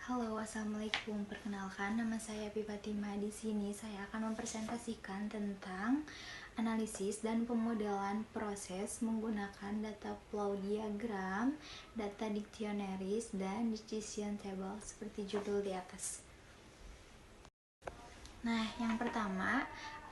Halo, assalamualaikum. Perkenalkan, nama saya Pipatima. Di sini saya akan mempresentasikan tentang analisis dan pemodelan proses menggunakan data flow diagram, data dictionaries, dan decision table seperti judul di atas. Nah, yang pertama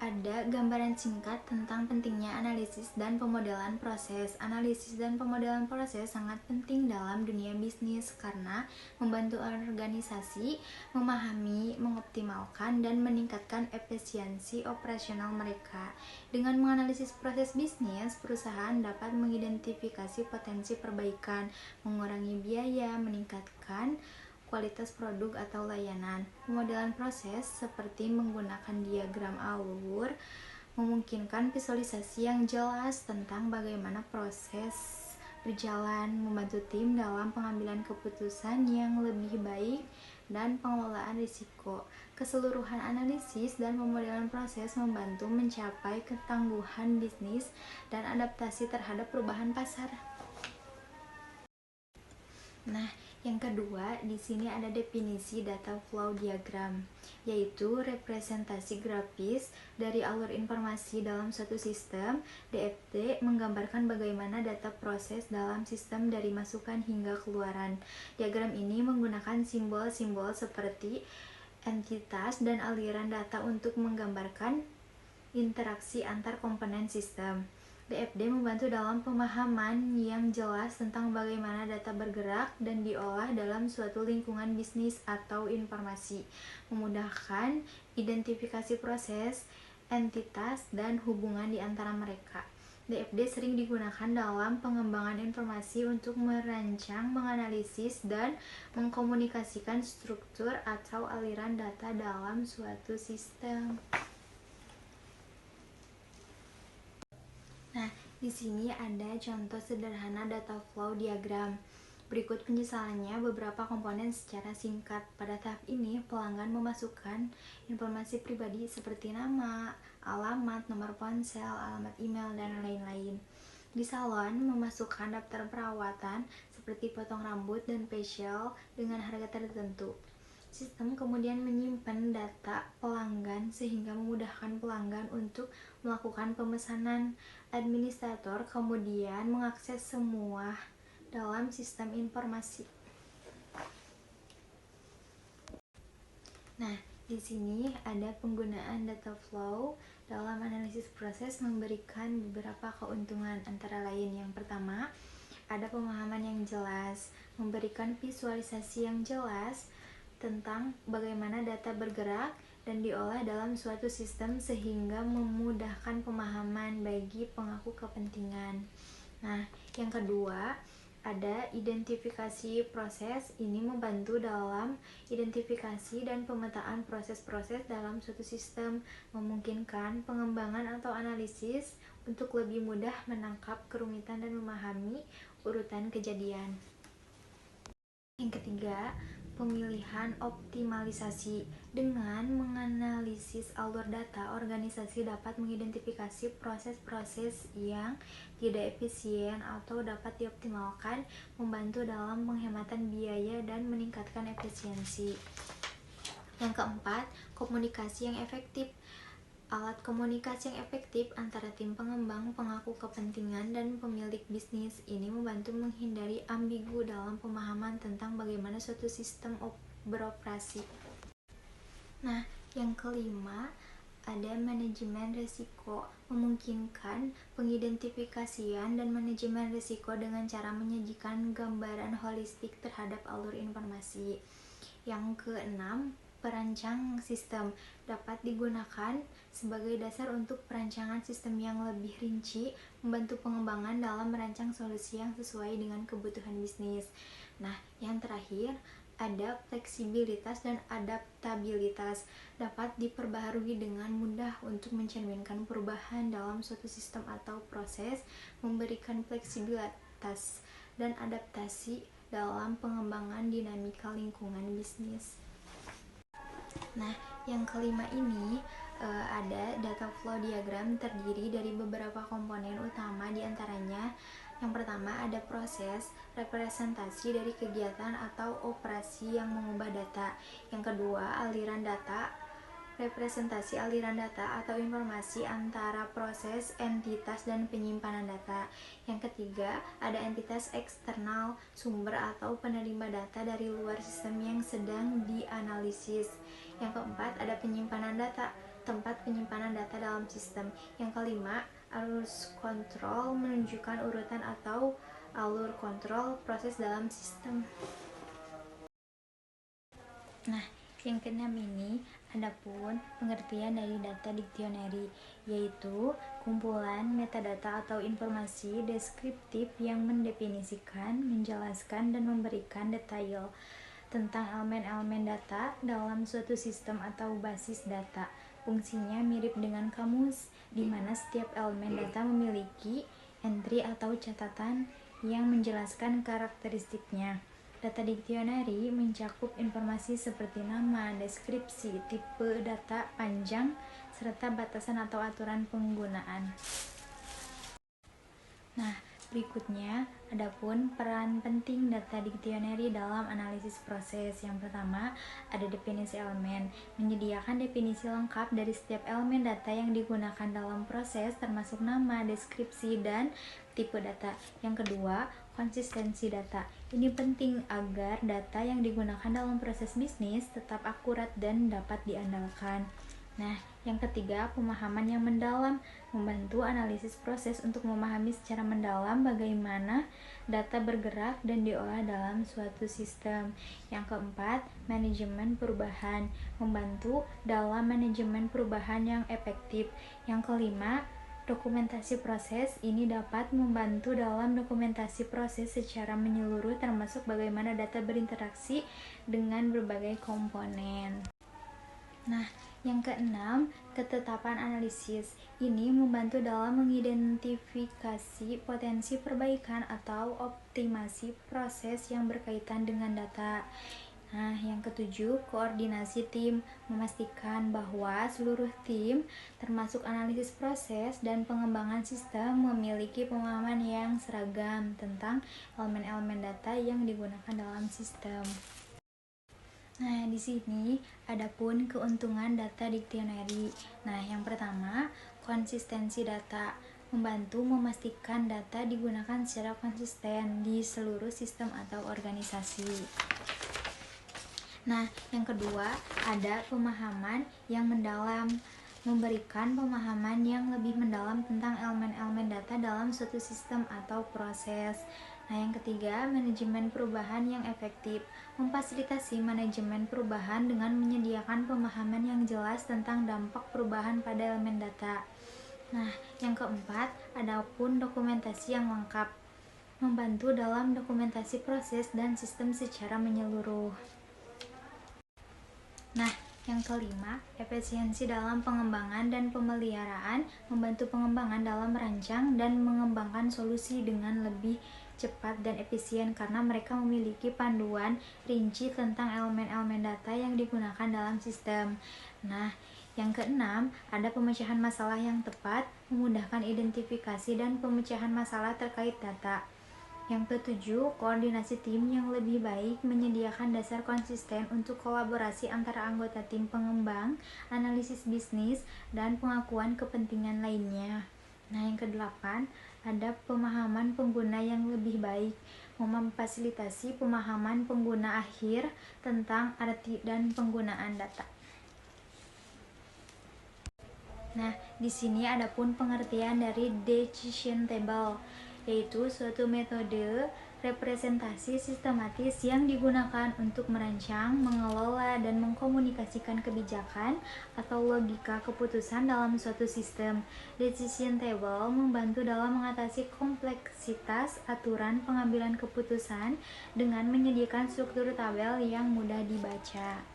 ada gambaran singkat tentang pentingnya analisis dan pemodelan proses. Analisis dan pemodelan proses sangat penting dalam dunia bisnis karena membantu organisasi memahami, mengoptimalkan, dan meningkatkan efisiensi operasional mereka. Dengan menganalisis proses bisnis, perusahaan dapat mengidentifikasi potensi perbaikan, mengurangi biaya, meningkatkan kualitas produk atau layanan. Pemodelan proses seperti menggunakan diagram alur memungkinkan visualisasi yang jelas tentang bagaimana proses berjalan, membantu tim dalam pengambilan keputusan yang lebih baik dan pengelolaan risiko. Keseluruhan analisis dan pemodelan proses membantu mencapai ketangguhan bisnis dan adaptasi terhadap perubahan pasar. Nah, yang kedua, di sini ada definisi data flow diagram, yaitu representasi grafis dari alur informasi dalam suatu sistem. DFT menggambarkan bagaimana data proses dalam sistem dari masukan hingga keluaran. Diagram ini menggunakan simbol-simbol seperti entitas dan aliran data untuk menggambarkan interaksi antar komponen sistem. DFD membantu dalam pemahaman yang jelas tentang bagaimana data bergerak dan diolah dalam suatu lingkungan bisnis atau informasi, memudahkan identifikasi proses, entitas, dan hubungan di antara mereka. DFD sering digunakan dalam pengembangan informasi untuk merancang, menganalisis, dan mengkomunikasikan struktur atau aliran data dalam suatu sistem. Nah, di sini ada contoh sederhana data flow diagram. Berikut penjelasannya beberapa komponen secara singkat. Pada tahap ini, pelanggan memasukkan informasi pribadi seperti nama, alamat, nomor ponsel, alamat email, dan lain-lain. Di salon, memasukkan daftar perawatan seperti potong rambut dan facial dengan harga tertentu. Sistem kemudian menyimpan data pelanggan sehingga memudahkan pelanggan untuk melakukan pemesanan. Administrator kemudian mengakses semua dalam sistem informasi. Nah, di sini ada penggunaan data flow dalam analisis proses memberikan beberapa keuntungan, antara lain yang pertama, ada pemahaman yang jelas, memberikan visualisasi yang jelas tentang bagaimana data bergerak dan diolah dalam suatu sistem sehingga memudahkan pemahaman bagi pemangku kepentingan. Nah, yang kedua, ada identifikasi proses. Ini membantu dalam identifikasi dan pemetaan proses-proses dalam suatu sistem, memungkinkan pengembangan atau analisis untuk lebih mudah menangkap kerumitan dan memahami urutan kejadian. Yang ketiga, pemilihan optimalisasi. Dengan menganalisis alur data, organisasi dapat mengidentifikasi proses-proses yang tidak efisien atau dapat dioptimalkan, membantu dalam penghematan biaya dan meningkatkan efisiensi. Yang keempat, komunikasi yang efektif. Alat komunikasi yang efektif antara tim pengembang, pemangku kepentingan, dan pemilik bisnis ini membantu menghindari ambigu dalam pemahaman tentang bagaimana suatu sistem beroperasi. Nah, yang kelima, ada manajemen risiko, memungkinkan pengidentifikasian dan manajemen risiko dengan cara menyajikan gambaran holistik terhadap alur informasi. Yang keenam, perancang sistem dapat digunakan sebagai dasar untuk perancangan sistem yang lebih rinci, membantu pengembangan dalam merancang solusi yang sesuai dengan kebutuhan bisnis. Nah, yang terakhir, ada fleksibilitas dan adaptabilitas, dapat diperbaharui dengan mudah untuk mencerminkan perubahan dalam suatu sistem atau proses, memberikan fleksibilitas dan adaptasi dalam pengembangan dinamika lingkungan bisnis. Nah, yang kelima ini ada data flow diagram terdiri dari beberapa komponen utama, diantaranya Yang pertama ada proses representasi dari kegiatan atau operasi yang mengubah data. Yang kedua aliran data, representasi aliran data atau informasi antara proses, entitas, dan penyimpanan data. Yang ketiga, ada entitas eksternal, sumber atau penerima data dari luar sistem yang sedang dianalisis. Yang keempat, ada penyimpanan data, tempat penyimpanan data dalam sistem. Yang kelima, arus kontrol menunjukkan urutan atau alur kontrol proses dalam sistem. Nah, yang keenam ini adapun pengertian dari data dictionary, yaitu kumpulan metadata atau informasi deskriptif yang mendefinisikan, menjelaskan, dan memberikan detail tentang elemen-elemen data dalam suatu sistem atau basis data. Fungsinya mirip dengan kamus, di mana setiap elemen data memiliki entry atau catatan yang menjelaskan karakteristiknya. Data dictionary mencakup informasi seperti nama, deskripsi, tipe data panjang, serta batasan atau aturan penggunaan. Nah, berikutnya adapun peran penting data dictionary dalam analisis proses. Yang pertama, ada definisi elemen, menyediakan definisi lengkap dari setiap elemen data yang digunakan dalam proses termasuk nama, deskripsi, dan tipe data. Yang kedua, konsistensi data. Ini penting agar data yang digunakan dalam proses bisnis tetap akurat dan dapat diandalkan. Nah, yang ketiga, pemahaman yang mendalam, membantu analisis proses untuk memahami secara mendalam bagaimana data bergerak dan diolah dalam suatu sistem. Yang keempat, manajemen perubahan, membantu dalam manajemen perubahan yang efektif. Yang kelima, dokumentasi proses. Ini dapat membantu dalam dokumentasi proses secara menyeluruh termasuk bagaimana data berinteraksi dengan berbagai komponen. Nah, yang keenam, ketetapan analisis. Ini membantu dalam mengidentifikasi potensi perbaikan atau optimasi proses yang berkaitan dengan data. Nah, yang ketujuh, koordinasi tim, memastikan bahwa seluruh tim, termasuk analisis proses dan pengembangan sistem, memiliki pemahaman yang seragam tentang elemen-elemen data yang digunakan dalam sistem. Nah, di sini adapun keuntungan data dictionary. Nah, yang pertama, konsistensi data, membantu memastikan data digunakan secara konsisten di seluruh sistem atau organisasi. Nah, yang kedua, ada pemahaman yang mendalam, memberikan pemahaman yang lebih mendalam tentang elemen-elemen data dalam suatu sistem atau proses. Nah, yang ketiga, manajemen perubahan yang efektif, memfasilitasi manajemen perubahan dengan menyediakan pemahaman yang jelas tentang dampak perubahan pada elemen data. Nah, yang keempat, adapun dokumentasi yang lengkap, membantu dalam dokumentasi proses dan sistem secara menyeluruh. Nah, yang kelima, efisiensi dalam pengembangan dan pemeliharaan, membantu pengembangan dalam merancang dan mengembangkan solusi dengan lebih cepat dan efisien karena mereka memiliki panduan rinci tentang elemen-elemen data yang digunakan dalam sistem. Nah, yang keenam, ada pemecahan masalah yang tepat, memudahkan identifikasi dan pemecahan masalah terkait data. Yang ketujuh, koordinasi tim yang lebih baik, menyediakan dasar konsisten untuk kolaborasi antara anggota tim pengembang, analisis bisnis, dan pengakuan kepentingan lainnya. Nah, yang kedelapan, ada pemahaman pengguna yang lebih baik, memfasilitasi pemahaman pengguna akhir tentang arti dan penggunaan data. Nah, di sini adapun pengertian dari decision table, yaitu suatu metode representasi sistematis yang digunakan untuk merancang, mengelola, dan mengkomunikasikan kebijakan atau logika keputusan dalam suatu sistem. Decision table membantu dalam mengatasi kompleksitas aturan pengambilan keputusan dengan menyediakan struktur tabel yang mudah dibaca.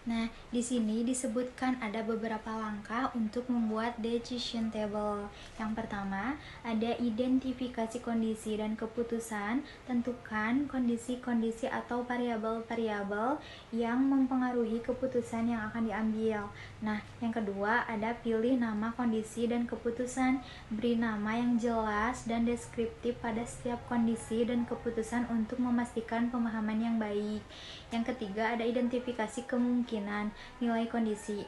Nah, di sini disebutkan ada beberapa langkah untuk membuat decision table. Yang pertama, ada identifikasi kondisi dan keputusan. Tentukan kondisi-kondisi atau variabel-variabel yang mempengaruhi keputusan yang akan diambil. Nah, yang kedua, ada pilih nama kondisi dan keputusan. Beri nama yang jelas dan deskriptif pada setiap kondisi dan keputusan untuk memastikan pemahaman yang baik. Yang ketiga, ada identifikasi kemungkinan nilai kondisi.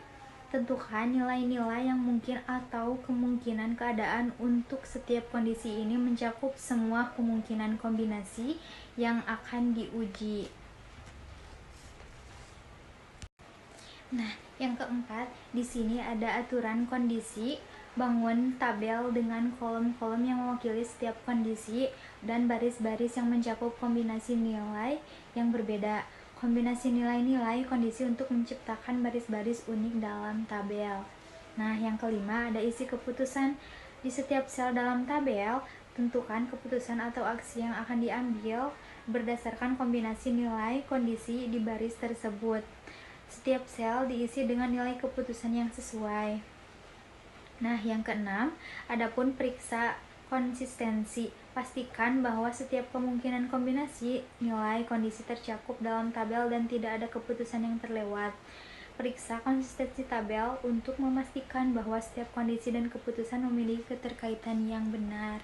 Tentukan nilai-nilai yang mungkin atau kemungkinan keadaan untuk setiap kondisi ini mencakup semua kemungkinan kombinasi yang akan diuji. Nah, yang keempat, di sini ada aturan kondisi. Bangun tabel dengan kolom-kolom yang mewakili setiap kondisi dan baris-baris yang mencakup kombinasi nilai yang berbeda. Kombinasi nilai-nilai kondisi untuk menciptakan baris-baris unik dalam tabel. Nah, yang kelima, ada isi keputusan. Di setiap sel dalam tabel, tentukan keputusan atau aksi yang akan diambil berdasarkan kombinasi nilai kondisi di baris tersebut. Setiap sel diisi dengan nilai keputusan yang sesuai. Nah, yang keenam, adapun periksa konsistensi. Pastikan bahwa setiap kemungkinan kombinasi nilai kondisi tercakup dalam tabel dan tidak ada keputusan yang terlewat. Periksa konsistensi tabel untuk memastikan bahwa setiap kondisi dan keputusan memiliki keterkaitan yang benar.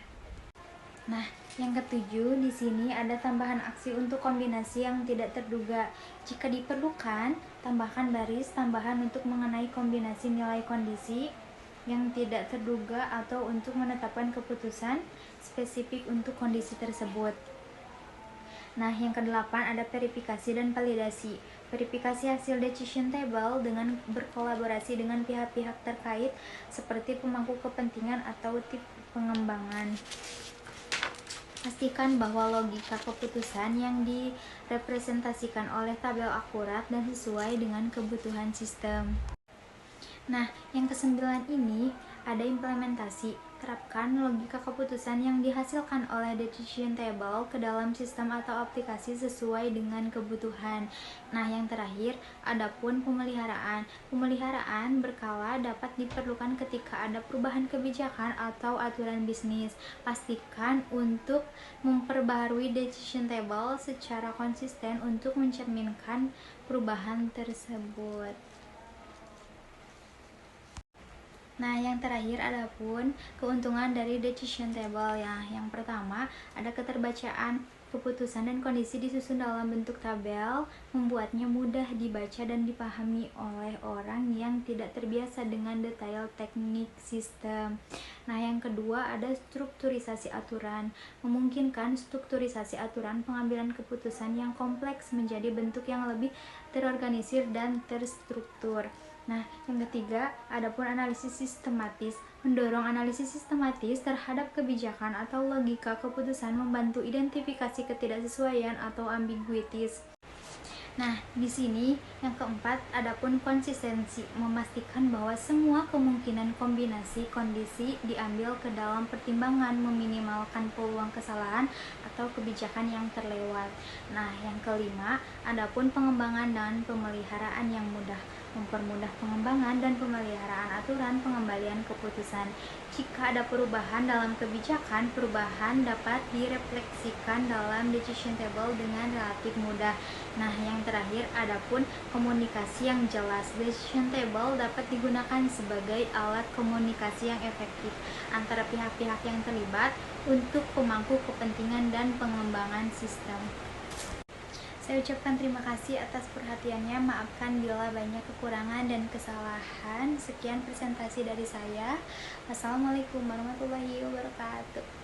Nah, yang ketujuh, di sini ada tambahan aksi untuk kombinasi yang tidak terduga. Jika diperlukan, tambahkan baris tambahan untuk mengenai kombinasi nilai kondisi yang tidak terduga atau untuk menetapkan keputusan spesifik untuk kondisi tersebut. Nah, yang kedelapan ada verifikasi dan validasi. Verifikasi hasil decision table dengan berkolaborasi dengan pihak-pihak terkait seperti pemangku kepentingan atau tim pengembangan. Pastikan bahwa logika keputusan yang direpresentasikan oleh tabel akurat dan sesuai dengan kebutuhan sistem. Nah, yang kesembilan ini ada implementasi. Terapkan logika keputusan yang dihasilkan oleh decision table ke dalam sistem atau aplikasi sesuai dengan kebutuhan. Nah, yang terakhir, adapun pemeliharaan. Pemeliharaan berkala dapat diperlukan ketika ada perubahan kebijakan atau aturan bisnis. Pastikan untuk memperbaharui decision table secara konsisten untuk mencerminkan perubahan tersebut. Nah, yang terakhir adapun keuntungan dari decision table ya. Yang pertama, ada keterbacaan. Keputusan dan kondisi disusun dalam bentuk tabel, membuatnya mudah dibaca dan dipahami oleh orang yang tidak terbiasa dengan detail teknik sistem. Nah, yang kedua ada strukturisasi aturan. Memungkinkan strukturisasi aturan pengambilan keputusan yang kompleks menjadi bentuk yang lebih terorganisir dan terstruktur. Nah, yang ketiga, adapun analisis sistematis. Mendorong analisis sistematis terhadap kebijakan atau logika keputusan membantu identifikasi ketidaksesuaian atau ambiguities. Nah, di sini yang keempat, adapun konsistensi. Memastikan bahwa semua kemungkinan kombinasi kondisi diambil ke dalam pertimbangan, meminimalkan peluang kesalahan atau kebijakan yang terlewat. Nah, yang kelima, adapun pengembangan dan pemeliharaan yang mudah. Mempermudah pengembangan dan pemeliharaan aturan pengembalian keputusan. Jika ada perubahan dalam kebijakan, perubahan dapat direfleksikan dalam decision table dengan relatif mudah. Nah, yang terakhir, adapun komunikasi yang jelas. Decision table dapat digunakan sebagai alat komunikasi yang efektif antara pihak-pihak yang terlibat untuk pemangku kepentingan dan pengembangan sistem. Saya ucapkan terima kasih atas perhatiannya. Maafkan bila banyak kekurangan dan kesalahan. Sekian presentasi dari saya. Wassalamualaikum warahmatullahi wabarakatuh.